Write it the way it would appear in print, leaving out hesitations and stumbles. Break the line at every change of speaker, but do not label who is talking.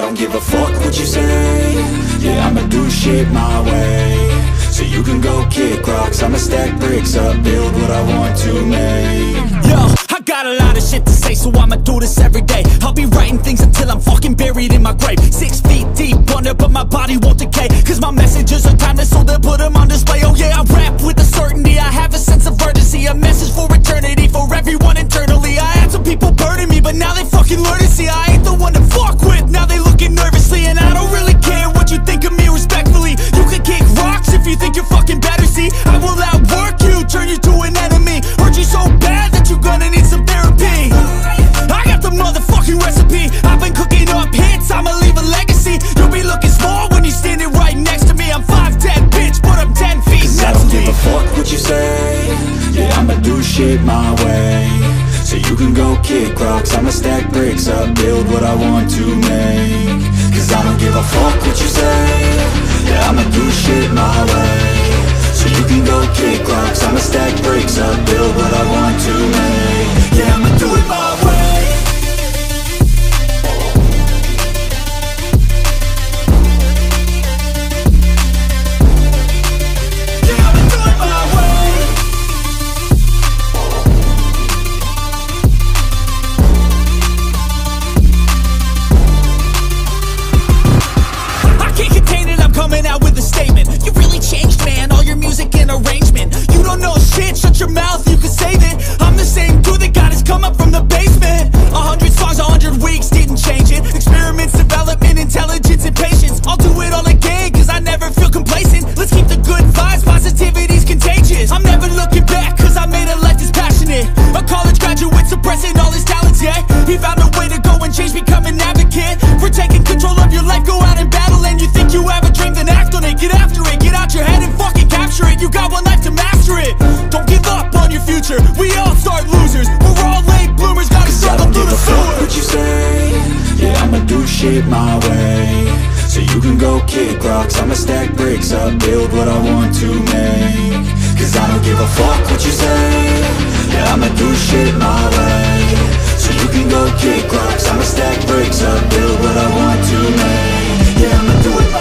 don't give a fuck what you say. Yeah, I'ma do shit my way. So you can go kick rocks, I'ma stack bricks up, build what I want to make.
Yo, I got a lot of shit to say, so I'ma do this every day. I'll be writing things until I'm fucking buried in my grave. 6 feet deep under, but my body won't decay. Cause my messages are timeless, so they'll put them on display. Oh yeah, I rap with a certainty, I have a sense of urgency. A message for eternity, for everyone internally. I had some people burning me, but now they fucking learn to see I ain't the one to fuck with, now they looking nervously. And I don't really care what you think of me, respectfully. You can kick rocks if you think you're fucking better, see. I will outwork you, turn you to an enemy. Hurt you so bad that you're gonna need some therapy. I got the motherfucking recipe, I've been cooking up hits, I'ma leave a legacy. You'll be looking small when you're standing right next to me. I'm 5'10", bitch, but I'm 10 feet.
Cause I don't give a fuck what you say. Yeah, I'ma do shit my way. So you can go kick rocks, I'ma stack bricks up, build what I want to make. Cause I don't give a fuck what you say. Yeah, I'ma do shit my way. So you can go kick rocks, I'ma stack bricks up, build what I want to make. Yeah, I'ma do it my way.
Coming out with a statement. You really changed, man, all your music and arrangement. You don't know shit, shut your mouth, you can save it. I'm the same dude that got his come up from the basement. 100 songs, 100 weeks, didn't change it. Experiments, development, intelligence, and patience. I'll do it all again, cause I never feel complacent. Let's keep the good vibes, positivity's contagious. I'm never looking back, cause I made a life that's passionate. A college graduate suppressing all his talents, yeah. He found a way to go and change, become an advocate for taking control of your life, go out and battle. And you think you have a dream, then act on it, get after it, get out your head and fucking capture it. You got one life to master it. Don't give up on your future, we all start losers. We're all late bloomers, gotta struggle through the sewer.
Fuck what you say. Yeah, I'ma do shit my way. So you can go kick rocks, I'ma stack bricks up, build what I want to make. Cause I don't give a fuck what you say. Yeah, I'ma do shit my way. So you can go kick rocks, I'ma stack bricks up, build what I want to make. Yeah, I'ma do it my way.